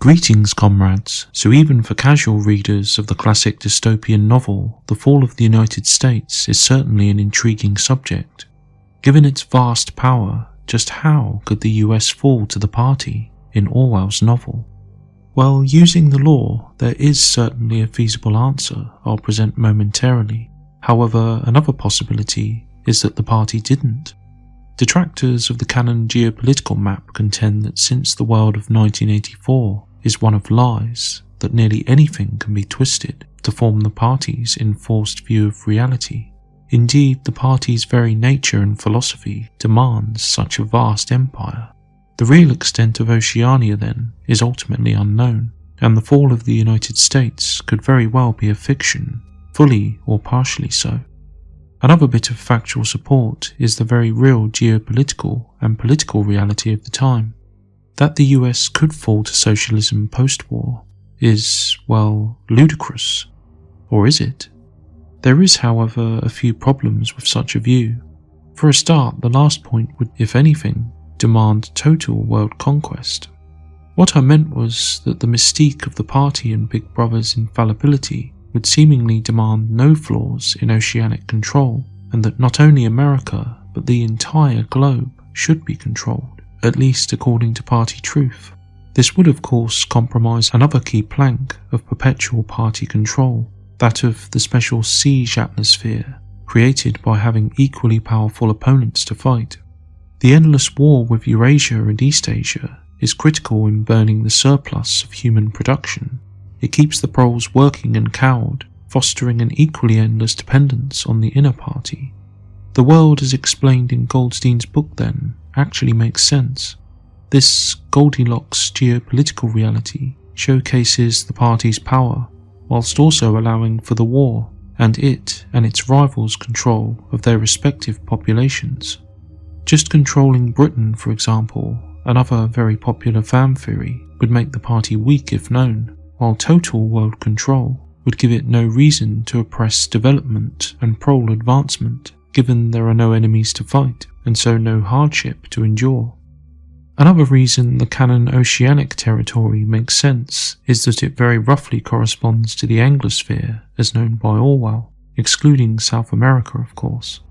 Greetings, comrades. So even for casual readers of the classic dystopian novel, the fall of the United States is certainly an intriguing subject. Given its vast power, just how could the US fall to the party in Orwell's novel? Well, using the law, there is certainly a feasible answer I'll present momentarily. However, another possibility is that the party didn't. Detractors of the canon geopolitical map contend that since the world of 1984 is one of lies, that nearly anything can be twisted to form the party's enforced view of reality. Indeed, the party's very nature and philosophy demands such a vast empire. The real extent of Oceania, then, is ultimately unknown, and the fall of the United States could very well be a fiction, fully or partially so. Another bit of factual support is the very real geopolitical and political reality of the time. That the US could fall to socialism post-war is, well, ludicrous. Or is it? There is, however, a few problems with such a view. For a start, the last point would, if anything, demand total world conquest. What I meant was that the mystique of the party and Big Brother's infallibility would seemingly demand no flaws in oceanic control, and that not only America, but the entire globe should be controlled, at least according to party truth. This would of course compromise another key plank of perpetual party control, that of the special siege atmosphere created by having equally powerful opponents to fight. The endless war with Eurasia and East Asia is critical in burning the surplus of human production. It keeps the proles working and cowed, fostering an equally endless dependence on the inner party. The world as explained in Goldstein's book, then, actually makes sense. This Goldilocks geopolitical reality showcases the party's power, whilst also allowing for the war and its rivals' control of their respective populations. Just controlling Britain, for example, another very popular fan theory, would make the party weak if known, while total world control would give it no reason to oppress development and prole advancement, given there are no enemies to fight, and so no hardship to endure. Another reason the canon oceanic territory makes sense is that it very roughly corresponds to the Anglosphere as known by Orwell, excluding South America of course.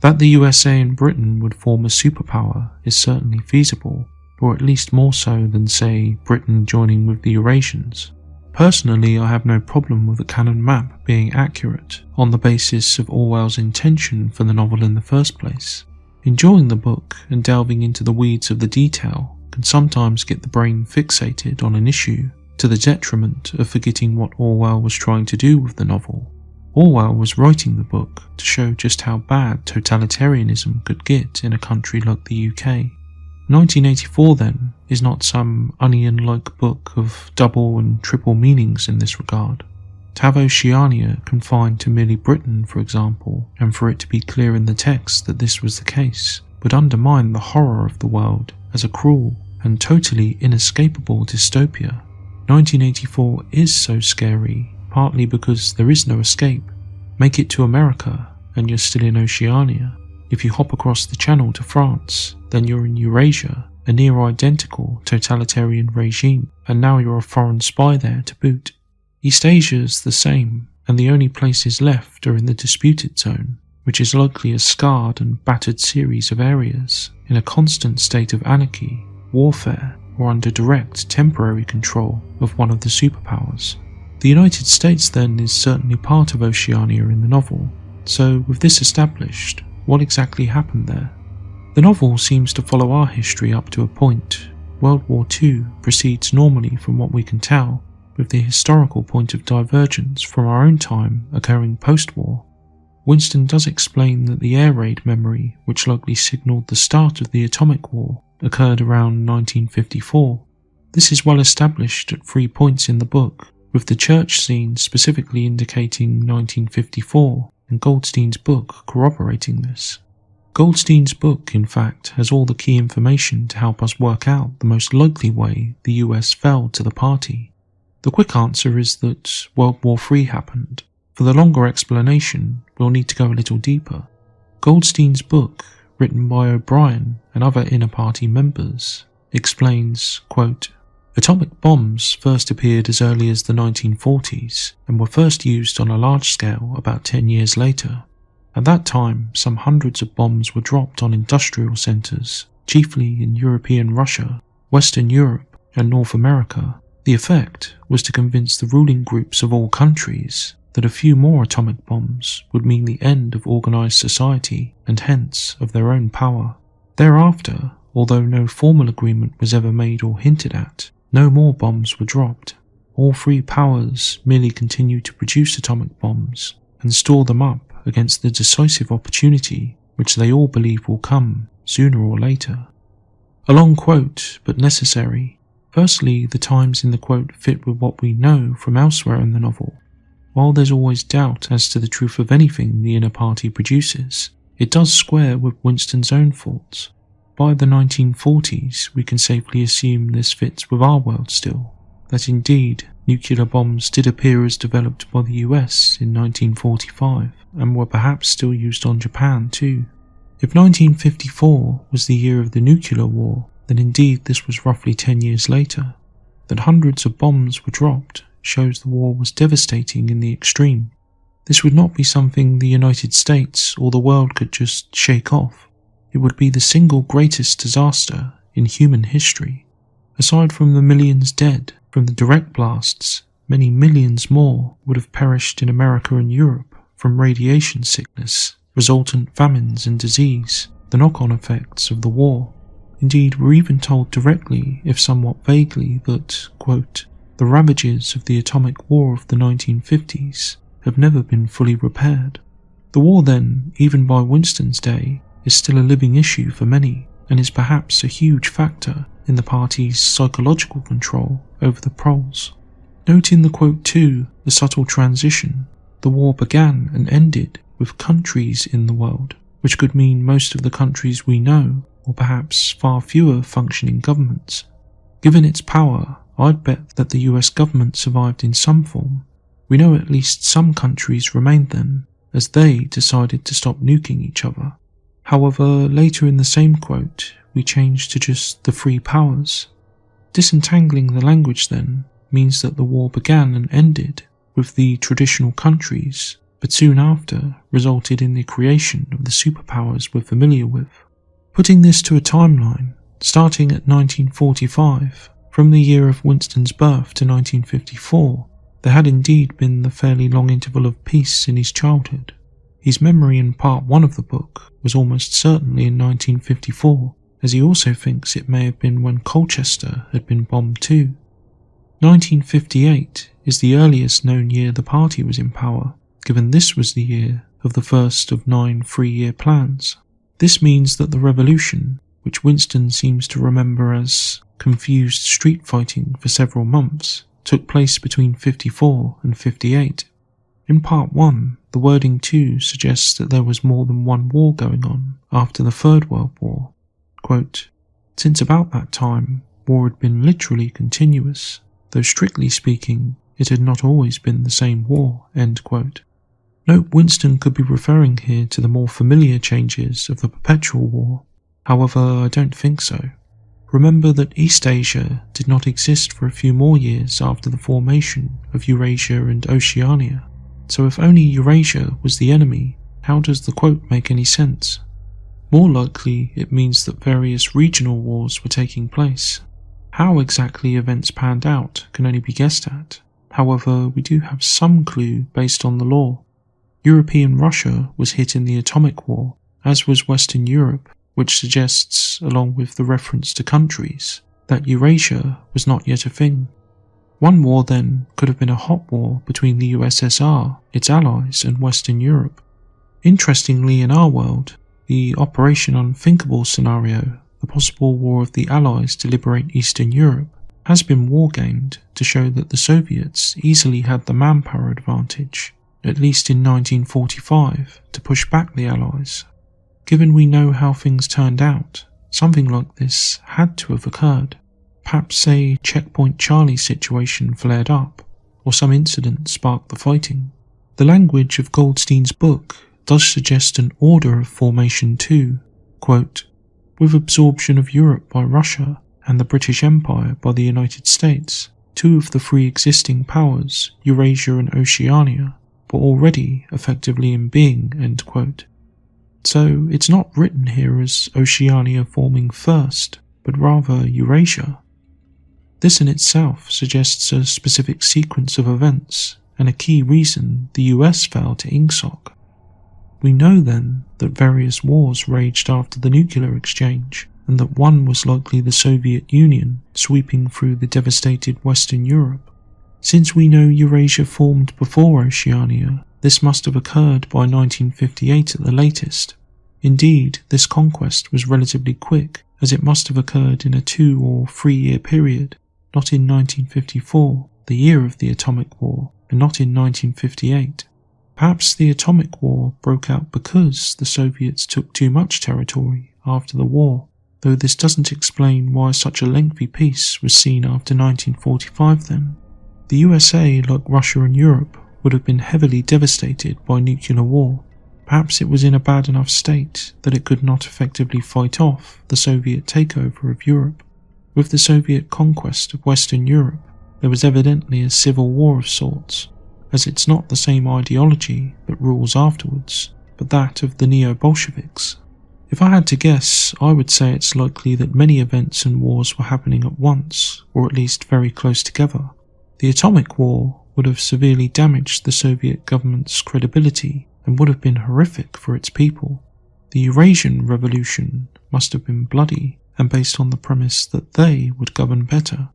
That the USA and Britain would form a superpower is certainly feasible, or at least more so than, say, Britain joining with the Eurasians. Personally, I have no problem with the canon map being accurate on the basis of Orwell's intention for the novel in the first place. Enjoying the book and delving into the weeds of the detail can sometimes get the brain fixated on an issue to the detriment of forgetting what Orwell was trying to do with the novel. Orwell was writing the book to show just how bad totalitarianism could get in a country like the UK. 1984, then, is not some onion-like book of double and triple meanings in this regard. To have Oceania confined to merely Britain, for example, and for it to be clear in the text that this was the case, would undermine the horror of the world as a cruel and totally inescapable dystopia. 1984 is so scary, partly because there is no escape. Make it to America, and you're still in Oceania. If you hop across the channel to France, then you're in Eurasia, a near-identical totalitarian regime, and now you're a foreign spy there to boot. East Asia's the same, and the only places left are in the disputed zone, which is likely a scarred and battered series of areas, in a constant state of anarchy, warfare, or under direct temporary control of one of the superpowers. The United States, then, is certainly part of Oceania in the novel, so with this established, what exactly happened there? The novel seems to follow our history up to a point. World War II proceeds normally from what we can tell, with the historical point of divergence from our own time occurring post-war. Winston does explain that the air raid memory, which likely signalled the start of the atomic war, occurred around 1954. This is well established at 3 points in the book, with the church scene specifically indicating 1954, and Goldstein's book corroborating this. Goldstein's book, in fact, has all the key information to help us work out the most likely way the US fell to the party. The quick answer is that World War III happened. For the longer explanation, we'll need to go a little deeper. Goldstein's book, written by O'Brien and other inner party members, explains, quote, Atomic bombs first appeared as early as the 1940s and were first used on a large scale about 10 years later. At that time, some hundreds of bombs were dropped on industrial centres, chiefly in European Russia, Western Europe, and North America. The effect was to convince the ruling groups of all countries that a few more atomic bombs would mean the end of organised society and hence of their own power. Thereafter, although no formal agreement was ever made or hinted at, no more bombs were dropped. All three powers merely continued to produce atomic bombs and store them up against the decisive opportunity which they all believe will come sooner or later. A long quote, but necessary. Firstly, the times in the quote fit with what we know from elsewhere in the novel. While there's always doubt as to the truth of anything the inner party produces, it does square with Winston's own faults. By the 1940s, we can safely assume this fits with our world still, that indeed nuclear bombs did appear as developed by the US in 1945 and were perhaps still used on Japan too. If 1954 was the year of the nuclear war, then indeed this was roughly 10 years later. That hundreds of bombs were dropped shows the war was devastating in the extreme. This would not be something the United States or the world could just shake off. It would be the single greatest disaster in human history. Aside from the millions dead from the direct blasts, many millions more would have perished in America and Europe from radiation sickness, resultant famines and disease, the knock-on effects of the war. Indeed, we're even told directly, if somewhat vaguely, that, quote, the ravages of the atomic war of the 1950s have never been fully repaired. The war then, even by Winston's day, is still a living issue for many, and is perhaps a huge factor in the party's psychological control over the proles. Note in the quote too, the subtle transition. The war began and ended with countries in the world, which could mean most of the countries we know, or perhaps far fewer functioning governments. Given its power, I'd bet that the US government survived in some form. We know at least some countries remained then, as they decided to stop nuking each other. However, later in the same quote, we change to just the three powers. Disentangling the language then means that the war began and ended with the traditional countries, but soon after resulted in the creation of the superpowers we're familiar with. Putting this to a timeline, starting at 1945, from the year of Winston's birth to 1954, there had indeed been the fairly long interval of peace in his childhood. His memory in part 1 of the book was almost certainly in 1954, as he also thinks it may have been when Colchester had been bombed too. 1958 is the earliest known year the party was in power, given this was the year of the first of 9 3-year plans. This means that the revolution, which Winston seems to remember as confused street fighting for several months, took place between 54 and 58. In part 1, the wording too suggests that there was more than one war going on after the Third World War. Quote, since about that time, war had been literally continuous, though strictly speaking, it had not always been the same war. End quote. Note Winston could be referring here to the more familiar changes of the Perpetual War. However, I don't think so. Remember that East Asia did not exist for a few more years after the formation of Eurasia and Oceania. So if only Eurasia was the enemy, how does the quote make any sense? More likely, it means that various regional wars were taking place. How exactly events panned out can only be guessed at. However, we do have some clue based on the lore. European Russia was hit in the atomic war, as was Western Europe, which suggests, along with the reference to countries, that Eurasia was not yet a thing. One war then could have been a hot war between the USSR, its allies, and Western Europe. Interestingly, in our world, the Operation Unthinkable scenario, the possible war of the Allies to liberate Eastern Europe, has been wargamed to show that the Soviets easily had the manpower advantage, at least in 1945, to push back the Allies. Given we know how things turned out, something like this had to have occurred. Perhaps a Checkpoint Charlie situation flared up, or some incident sparked the fighting. The language of Goldstein's book does suggest an order of formation too. Quote, with absorption of Europe by Russia and the British Empire by the United States, two of the three existing powers, Eurasia and Oceania, were already effectively in being, end quote. So it's not written here as Oceania forming first, but rather Eurasia. This in itself suggests a specific sequence of events, and a key reason the US fell to INGSOC. We know then that various wars raged after the nuclear exchange, and that one was likely the Soviet Union sweeping through the devastated Western Europe. Since we know Eurasia formed before Oceania, this must have occurred by 1958 at the latest. Indeed, this conquest was relatively quick, as it must have occurred in a 2 or 3 year period, not in 1954, the year of the Atomic War, and not in 1958. Perhaps the Atomic War broke out because the Soviets took too much territory after the war, though this doesn't explain why such a lengthy peace was seen after 1945 then. The USA, like Russia and Europe, would have been heavily devastated by nuclear war. Perhaps it was in a bad enough state that it could not effectively fight off the Soviet takeover of Europe. With the Soviet conquest of Western Europe, there was evidently a civil war of sorts, as it's not the same ideology that rules afterwards, but that of the neo-Bolsheviks. If I had to guess, I would say it's likely that many events and wars were happening at once, or at least very close together. The Atomic War would have severely damaged the Soviet government's credibility and would have been horrific for its people. The Eurasian Revolution must have been bloody and based on the premise that they would govern better.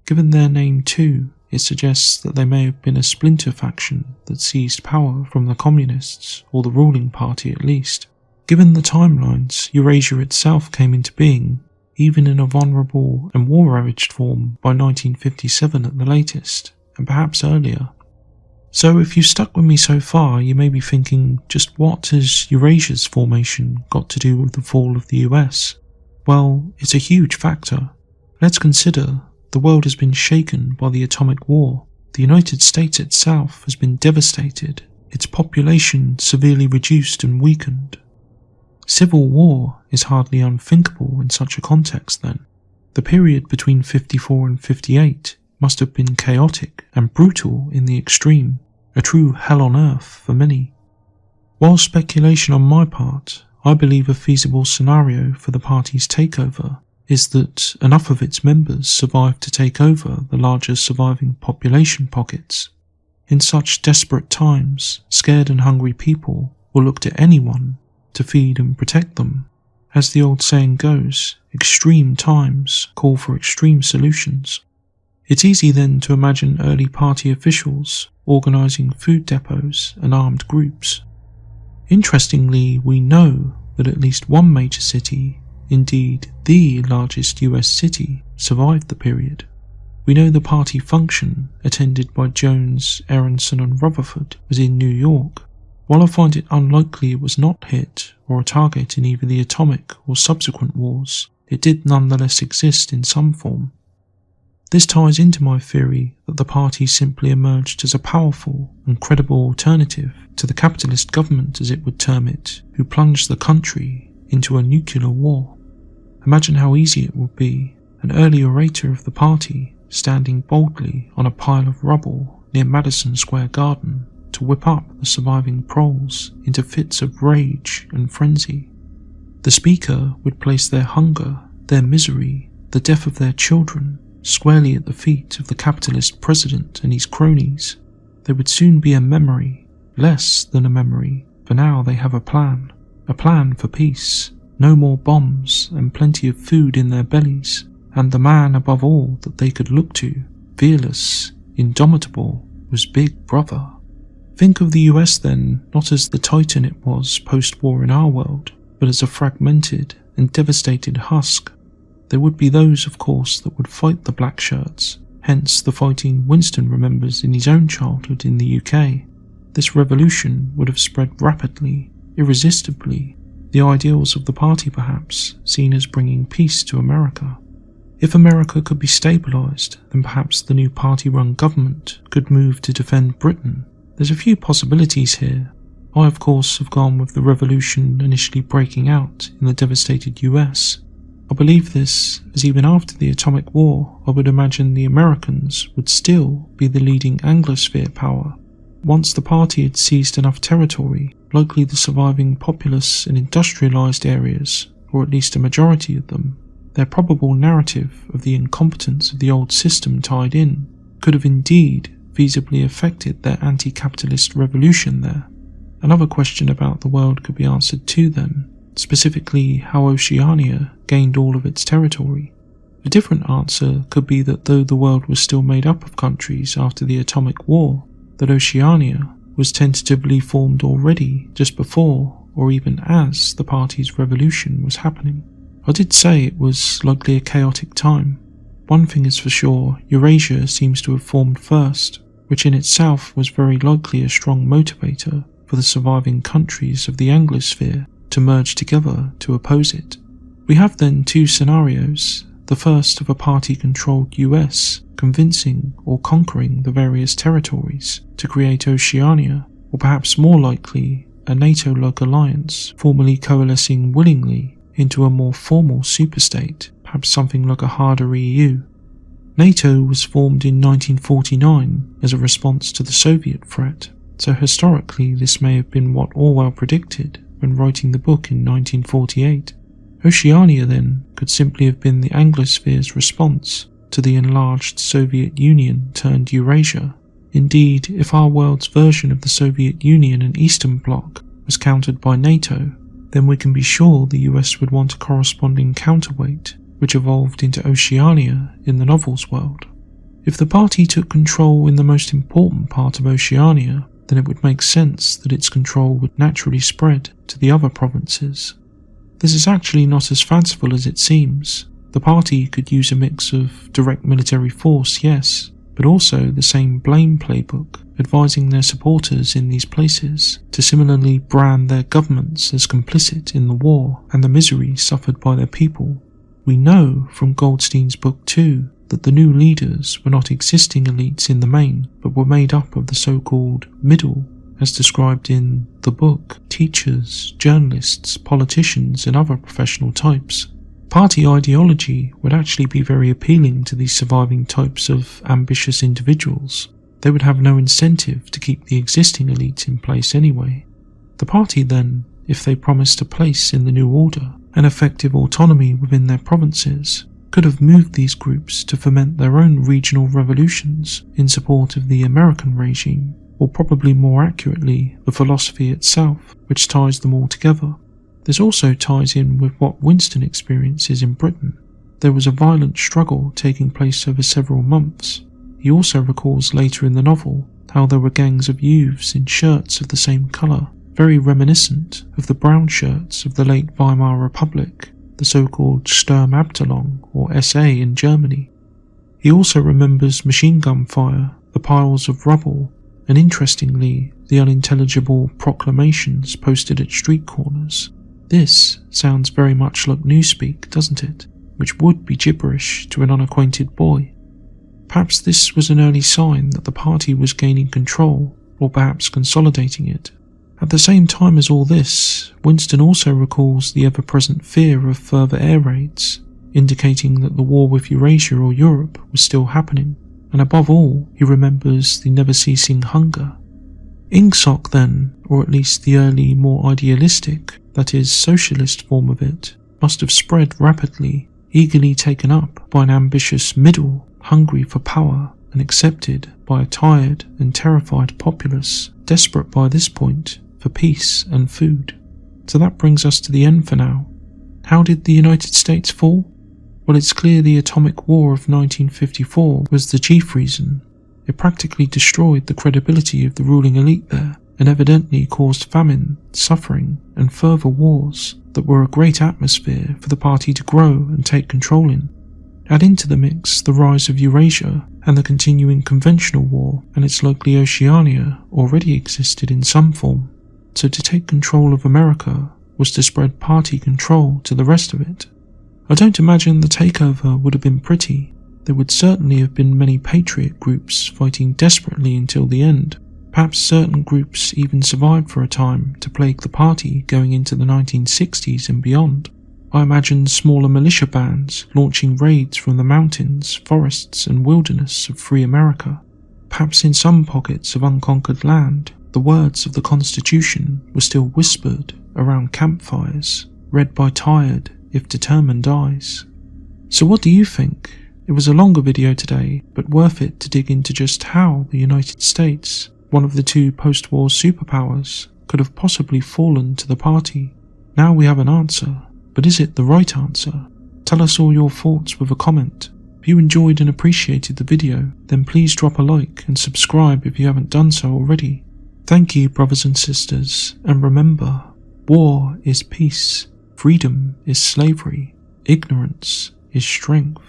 Given their name too, it suggests that they may have been a splinter faction that seized power from the communists, or the ruling party at least. Given the timelines, Eurasia itself came into being, even in a vulnerable and war-ravaged form, by 1957 at the latest, and perhaps earlier. So if you've stuck with me so far, you may be thinking, just what has Eurasia's formation got to do with the fall of the US? Well, it's a huge factor. Let's consider the world has been shaken by the atomic war. The United States itself has been devastated, its population severely reduced and weakened. Civil war is hardly unthinkable in such a context then. The period between 54 and 58 must have been chaotic and brutal in the extreme, a true hell on earth for many. While speculation on my part, I believe a feasible scenario for the party's takeover is that enough of its members survived to take over the larger surviving population pockets. In such desperate times, scared and hungry people will look to anyone to feed and protect them. As the old saying goes, extreme times call for extreme solutions. It's easy then to imagine early party officials organising food depots and armed groups. Interestingly, we know that at least one major city, indeed the largest US city, survived the period. We know the party function, attended by Jones, Aronson and Rutherford, was in New York. While I find it unlikely it was not hit or a target in either the atomic or subsequent wars, it did nonetheless exist in some form. This ties into my theory that the party simply emerged as a powerful and credible alternative to the capitalist government, as it would term it, who plunged the country into a nuclear war. Imagine how easy it would be, an early orator of the party standing boldly on a pile of rubble near Madison Square Garden to whip up the surviving proles into fits of rage and frenzy. The speaker would place their hunger, their misery, the death of their children, squarely at the feet of the capitalist president and his cronies. They would soon be a memory, less than a memory, for now they have a plan for peace, no more bombs and plenty of food in their bellies, and the man above all that they could look to, fearless, indomitable, was Big Brother. Think of the US then, not as the titan it was post-war in our world, but as a fragmented and devastated husk. There would be those, of course, that would fight the black shirts, hence the fighting Winston remembers in his own childhood in the UK. This revolution would have spread rapidly, irresistibly, the ideals of the party perhaps seen as bringing peace to America. If America could be stabilised, then perhaps the new party-run government could move to defend Britain. There's a few possibilities here. I, of course, have gone with the revolution initially breaking out in the devastated US. I believe this, as even after the atomic war, I would imagine the Americans would still be the leading Anglosphere power. Once the party had seized enough territory, likely the surviving populous and industrialized areas, or at least a majority of them, their probable narrative of the incompetence of the old system tied in, could have indeed feasibly affected their anti-capitalist revolution there. Another question about the world could be answered too then, specifically how Oceania gained all of its territory. A different answer could be that though the world was still made up of countries after the atomic war, that Oceania was tentatively formed already just before or even as the party's revolution was happening. I did say it was likely a chaotic time. One thing is for sure, Eurasia seems to have formed first, which in itself was very likely a strong motivator for the surviving countries of the Anglosphere to merge together to oppose it. We have then two scenarios, the first of a party-controlled US convincing or conquering the various territories to create Oceania, or perhaps more likely a NATO-like alliance formally coalescing willingly into a more formal superstate, perhaps something like a harder EU. NATO was formed in 1949 as a response to the Soviet threat, so historically this may have been what Orwell predicted when writing the book in 1948. Oceania then could simply have been the Anglosphere's response to the enlarged Soviet Union turned Eurasia. Indeed, if our world's version of the Soviet Union and Eastern Bloc was countered by NATO, then we can be sure the US would want a corresponding counterweight, which evolved into Oceania in the novel's world. If the party took control in the most important part of Oceania, then it would make sense that its control would naturally spread to the other provinces. This is actually not as fanciful as it seems. The party could use a mix of direct military force, yes, but also the same blame playbook, advising their supporters in these places to similarly brand their governments as complicit in the war and the misery suffered by their people. We know from Goldstein's book too that the new leaders were not existing elites in the main, but were made up of the so-called middle, as described in the book, teachers, journalists, politicians and other professional types. Party ideology would actually be very appealing to these surviving types of ambitious individuals. They would have no incentive to keep the existing elites in place anyway. The party then, if they promised a place in the new order and effective autonomy within their provinces, could have moved these groups to foment their own regional revolutions in support of the American regime, or probably more accurately, the philosophy itself, which ties them all together. This also ties in with what Winston experiences in Britain. There was a violent struggle taking place over several months. He also recalls later in the novel how there were gangs of youths in shirts of the same colour, very reminiscent of the brown shirts of the late Weimar Republic, the so-called Sturmabteilung or SA in Germany. He also remembers machine gun fire, the piles of rubble, and interestingly, the unintelligible proclamations posted at street corners. This sounds very much like newspeak, doesn't it? Which would be gibberish to an unacquainted boy. Perhaps this was an early sign that the party was gaining control, or perhaps consolidating it. At the same time as all this, Winston also recalls the ever-present fear of further air raids, indicating that the war with Eurasia or Europe was still happening, and above all, he remembers the never-ceasing hunger. INGSOC then, or at least the early, more idealistic, that is, socialist form of it, must have spread rapidly, eagerly taken up by an ambitious middle, hungry for power, and accepted by a tired and terrified populace, desperate by this point for peace and food. So that brings us to the end for now. How did the United States fall? Well, it's clear the atomic war of 1954 was the chief reason. It practically destroyed the credibility of the ruling elite there, and evidently caused famine, suffering, and further wars that were a great atmosphere for the party to grow and take control in. Add into the mix the rise of Eurasia and the continuing conventional war, and it's likely Oceania already existed in some form. So to take control of America was to spread party control to the rest of it. I don't imagine the takeover would have been pretty. There would certainly have been many patriot groups fighting desperately until the end. Perhaps certain groups even survived for a time to plague the party going into the 1960s and beyond. I imagine smaller militia bands launching raids from the mountains, forests and wilderness of free America. Perhaps in some pockets of unconquered land, the words of the Constitution were still whispered around campfires, read by tired, if determined eyes. So what do you think? It was a longer video today, but worth it to dig into just how the United States, one of the two post-war superpowers, could have possibly fallen to the party. Now we have an answer, but is it the right answer? Tell us all your thoughts with a comment. If you enjoyed and appreciated the video, then please drop a like and subscribe if you haven't done so already. Thank you, brothers and sisters, and remember, war is peace, freedom is slavery, ignorance is strength.